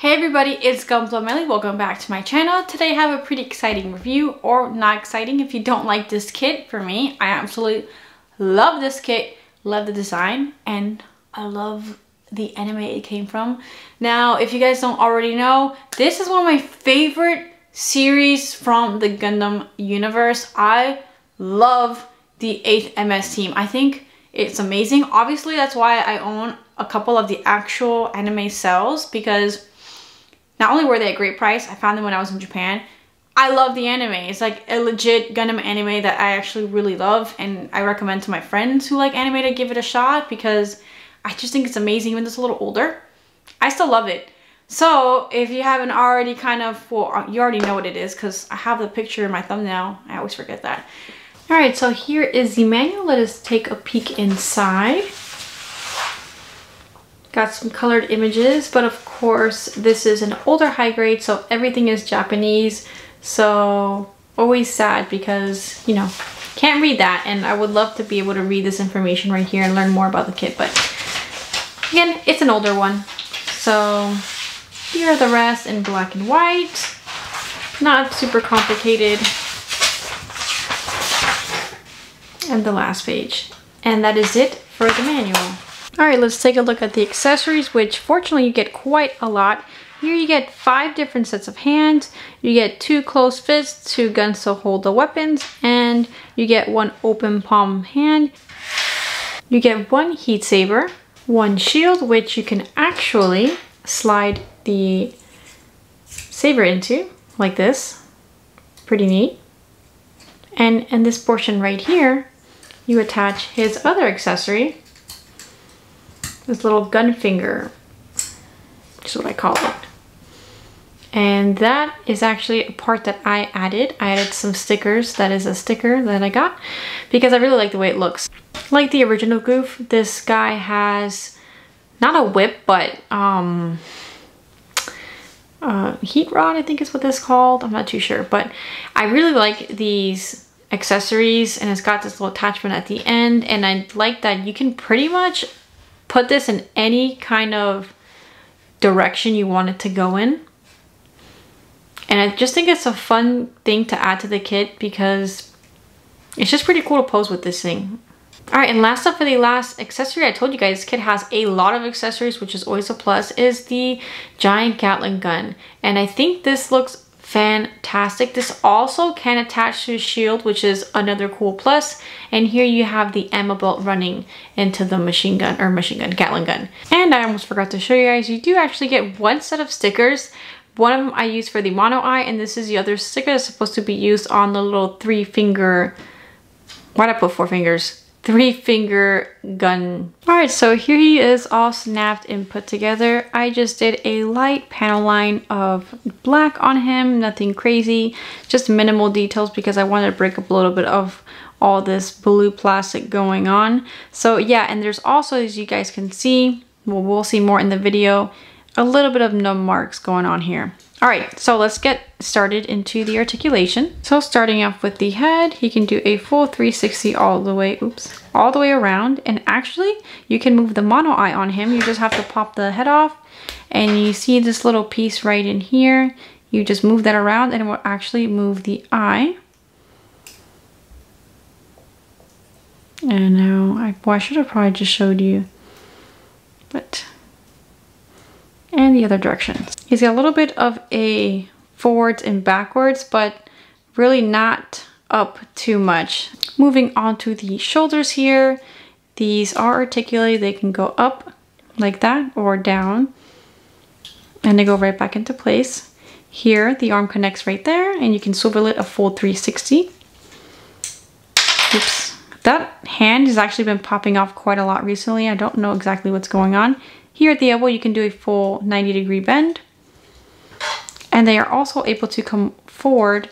Hey everybody, it's Gunpla. Welcome back to my channel. Today I have a pretty exciting review, or not exciting if you don't like this kit. For me, I absolutely love this kit, love the design, and I love the anime it came from. Now, if you guys don't already know, this is one of my favorite series from the Gundam universe. I love the 8th MS team. I think it's amazing. Obviously, that's why I own a couple of the actual anime cells, because not only were they a great price, I found them when I was in Japan. I love the anime. It's like a legit Gundam anime that I actually really love, and I recommend to my friends who like anime to give it a shot because I just think it's amazing. Even though it's a little older, I still love it. So if you haven't already well, you already know what it is because I have the picture in my thumbnail. I always forget that. All right, so here is the manual. Let us take a peek inside. Got some colored images, but of course this is an older high grade, so everything is Japanese. So always sad because, you know, can't read that, and I would love to be able to read this information right here and learn more about the kit, but again, it's an older one. So here are the rest in black and white. Not super complicated. And the last page. And that is it for the manual. Alright, let's take a look at the accessories, which fortunately you get quite a lot. Here you get 5 different sets of hands, you get 2 closed fists, 2 guns to hold the weapons, and you get 1 open palm hand. You get 1 heat saber, 1 shield, which you can actually slide the saber into, like this. Pretty neat. And in this portion right here, you attach his other accessory. This little gun finger, is what I call it. And that is actually a part that I added. I added some stickers. That is a sticker that I got because I really like the way it looks. Like the original Gouf, this guy has not a whip, but heat rod, I think is what this is called. I'm not too sure, but I really like these accessories, and it's got this little attachment at the end, and I like that you can pretty much put this in any kind of direction you want it to go in. And I just think it's a fun thing to add to the kit because it's just pretty cool to pose with this thing. Alright, and last up for the last accessory, I told you guys this kit has a lot of accessories, which is always a plus, is the giant Gatling gun. And I think this looks fantastic. This also can attach to a shield, which is another cool plus. And here you have the ammo belt running into the Gatling gun. And I almost forgot to show you guys, you do actually get 1 set of stickers. One of them I use for the mono eye, and this is the other sticker that's supposed to be used on the little 3-finger, why'd I put 4 fingers? 3-finger gun. Alright, so here he is all snapped and put together. I just did a light panel line of black on him, nothing crazy, just minimal details because I wanted to break up a little bit of all this blue plastic going on. So yeah, and there's also, as you guys can see, well, we'll see more in the video, a little bit of numb marks going on here. Alright, so let's get started into the articulation. So starting off with the head, he can do a full 360 all the way around. And actually, you can move the mono eye on him. You just have to pop the head off. And you see this little piece right in here. You just move that around and it will actually move the eye. And now, I should have probably just showed you. But... and the other direction. He's got a little bit of a forwards and backwards, but really not up too much. Moving on to the shoulders here. These are articulated. They can go up like that or down, and they go right back into place. Here, the arm connects right there, and you can swivel it a full 360. Oops. That hand has actually been popping off quite a lot recently. I don't know exactly what's going on. Here at the elbow, you can do a full 90-degree bend. And they are also able to come forward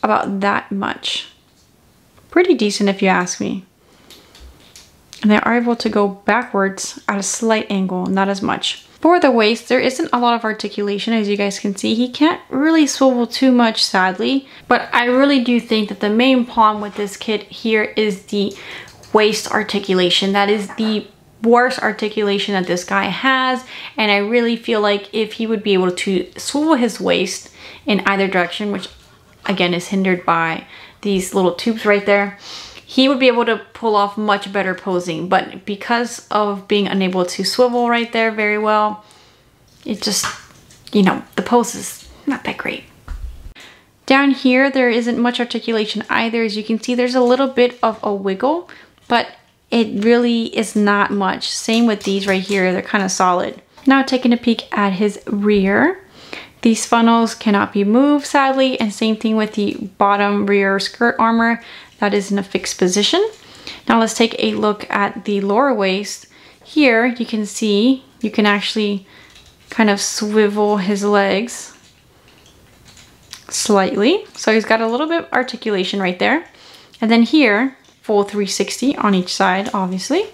about that much. Pretty decent if you ask me. And they are able to go backwards at a slight angle, not as much. For the waist, there isn't a lot of articulation, as you guys can see. He can't really swivel too much, sadly. But I really do think that the main problem with this kit here is the waist articulation. That is the worst articulation that this guy has, and I really feel like if he would be able to swivel his waist in either direction, which again is hindered by these little tubes right there, he would be able to pull off much better posing. But because of being unable to swivel right there very well, it just, you know, the pose is not that great. Down here, there isn't much articulation either. As you can see, there's a little bit of a wiggle, but it really is not much. Same with these right here, they're kind of solid. Now taking a peek at his rear. These funnels cannot be moved, sadly, and same thing with the bottom rear skirt armor. That is in a fixed position. Now let's take a look at the lower waist. Here you can see, you can actually kind of swivel his legs slightly. So he's got a little bit of articulation right there. And then here, full 360 on each side, obviously.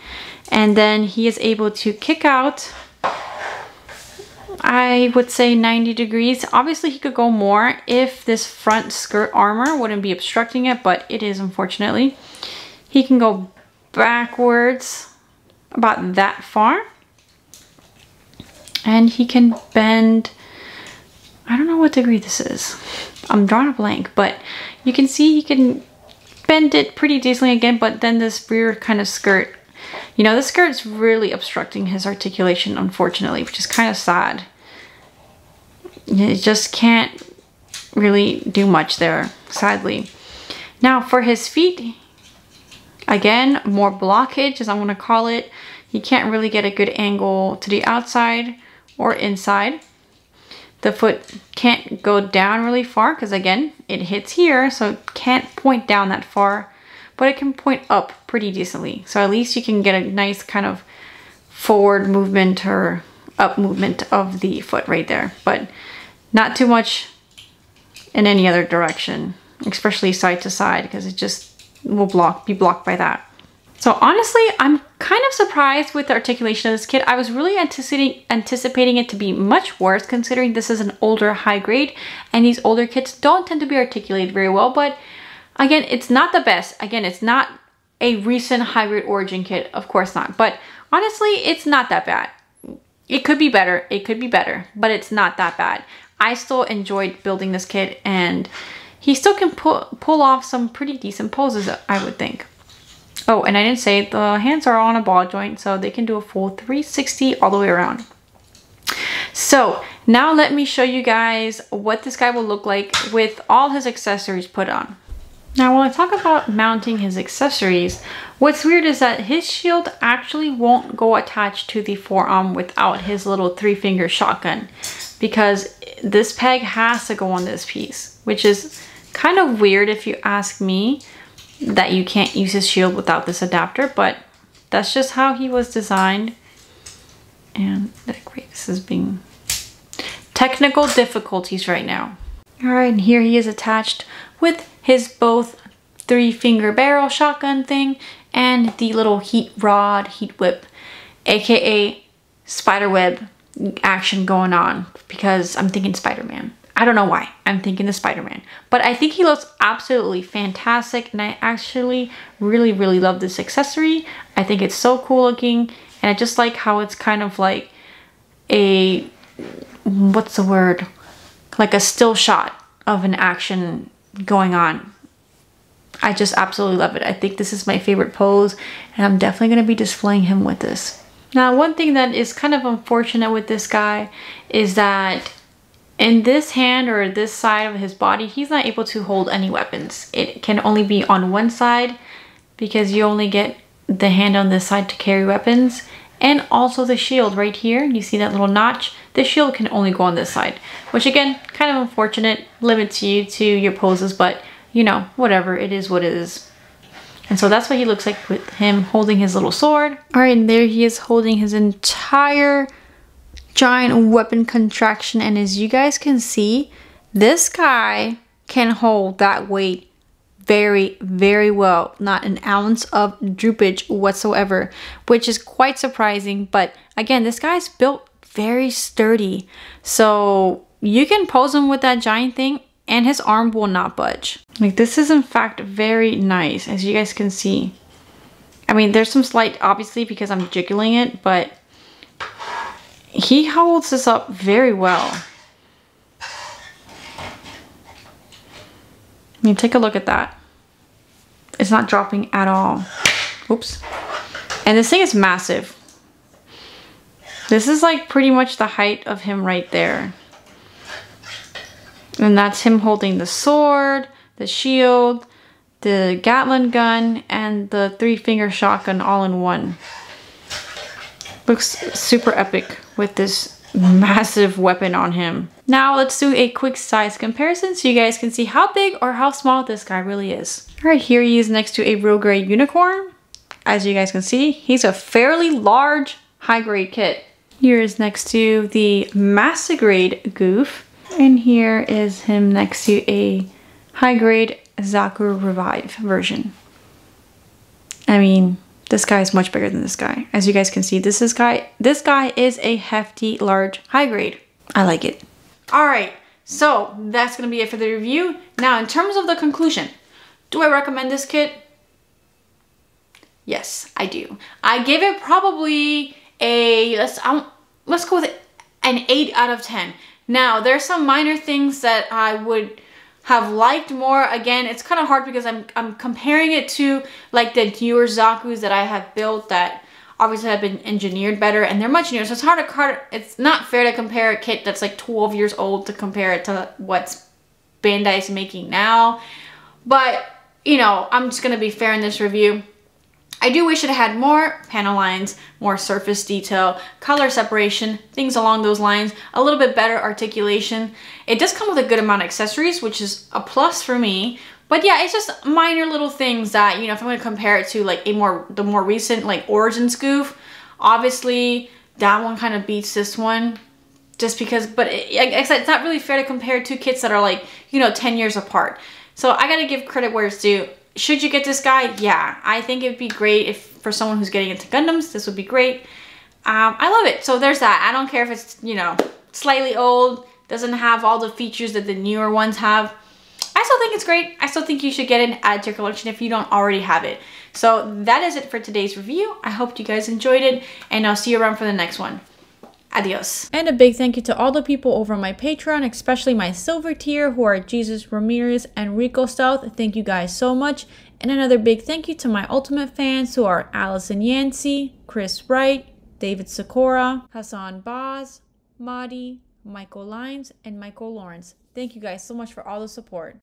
And then he is able to kick out, I would say 90 degrees. Obviously he could go more if this front skirt armor wouldn't be obstructing it, but it is, unfortunately. He can go backwards about that far. And he can bend, I don't know what degree this is. I'm drawing a blank, but you can see he can bend it pretty decently again, but then this rear kind of skirt, you know, the skirt is really obstructing his articulation, unfortunately, which is kind of sad. You just can't really do much there, sadly. Now for his feet, again, more blockage, as I'm going to call it. He can't really get a good angle to the outside or inside. The foot can't go down really far because, again, it hits here, so it can't point down that far, but it can point up pretty decently. So at least you can get a nice kind of forward movement or up movement of the foot right there, but not too much in any other direction, especially side to side, because it just will be blocked by that. So honestly, I'm kind of surprised with the articulation of this kit. I was really anticipating it to be much worse, considering this is an older high grade, and these older kits don't tend to be articulated very well. But again, it's not the best. Again, it's not a recent high grade origin kit, of course not. But honestly, it's not that bad. It could be better. It could be better, but it's not that bad. I still enjoyed building this kit, and he still can pull off some pretty decent poses, I would think. Oh, and I didn't say the hands are on a ball joint, so they can do a full 360 all the way around. So now let me show you guys what this guy will look like with all his accessories put on. Now when I talk about mounting his accessories, what's weird is that his shield actually won't go attached to the forearm without his little 3-finger shotgun, because this peg has to go on this piece, which is kind of weird if you ask me, that you can't use his shield without this adapter, but that's just how he was designed. And great, this is being technical difficulties right now. All right, and here he is attached with his both 3-finger barrel shotgun thing and the little heat rod, heat whip, aka spider web action going on, because I'm thinking Spider-Man. I don't know why I'm thinking the Spider-Man, but I think he looks absolutely fantastic, and I actually really love this accessory. I think it's so cool looking, and I just like how it's kind of like a, what's the word, like a still shot of an action going on. I just absolutely love it. I think this is my favorite pose, and I'm definitely going to be displaying him with this. Now, one thing that is kind of unfortunate with this guy is that in this hand or this side of his body, he's not able to hold any weapons. It can only be on one side, because you only get the hand on this side to carry weapons. And also the shield right here, you see that little notch? The shield can only go on this side, which again, kind of unfortunate, limits you to your poses, but you know, whatever, it is what it is. And so that's what he looks like with him holding his little sword. All right, and there he is holding his entire giant weapon contraction, and as you guys can see, this guy can hold that weight very well, not an ounce of droopage whatsoever, which is quite surprising. But again, this guy's built very sturdy, so you can pose him with that giant thing and his arm will not budge. Like, this is in fact very nice, as you guys can see. I mean, there's some slight, obviously, because I'm jiggling it, but he holds this up very well. I mean, take a look at that. It's not dropping at all. Oops. And this thing is massive. This is like pretty much the height of him right there. And that's him holding the sword, the shield, the Gatling gun, and the 3-finger shotgun all in one. Looks super epic with this massive weapon on him. Now let's do a quick size comparison so you guys can see how big or how small this guy really is. All right, here he is next to a real grade unicorn. As you guys can see, he's a fairly large high grade kit. Here is next to the master grade Gouf. And here is him next to a high grade Zaku Revive version. I mean, this guy is much bigger than this guy. As you guys can see, this guy is a hefty, large, high grade. I like it. All right, so that's gonna be it for the review. Now, in terms of the conclusion, do I recommend this kit? Yes, I do. I give it probably a, let's go with an 8 out of 10. Now, there's some minor things that I would have liked more. Again, it's kind of hard because I'm comparing it to like the newer Zakus that I have built that obviously have been engineered better, and they're much newer. So it's not fair to compare a kit that's like 12 years old to compare it to what Bandai's making now. But, you know, I'm just gonna be fair in this review. I do wish it had more panel lines, more surface detail, color separation, things along those lines, a little bit better articulation. It does come with a good amount of accessories, which is a plus for me. But yeah, it's just minor little things that, you know, if I'm going to compare it to like the more recent like Origins Gouf, obviously that one kind of beats this one. Just because, but like I said, it's not really fair to compare two kits that are like, you know, 10 years apart. So I got to give credit where it's due. Should you get this guy? Yeah, I think it'd be great if for someone who's getting into Gundams, this would be great. I love it. So there's that. I don't care if it's, you know, slightly old, doesn't have all the features that the newer ones have. I still think it's great. I still think you should get it, add to your collection if you don't already have it. So that is it for today's review. I hope you guys enjoyed it, and I'll see you around for the next one. Adios. And a big thank you to all the people over on my Patreon, especially my silver tier, who are Jesus Ramirez and Rico Stealth. Thank you guys so much. And another big thank you to my ultimate fans, who are Allison Yancey, Chris Wright, David Sikora, Hassan Boz, Madi, Michael Limes, and Michael Lawrence. Thank you guys so much for all the support.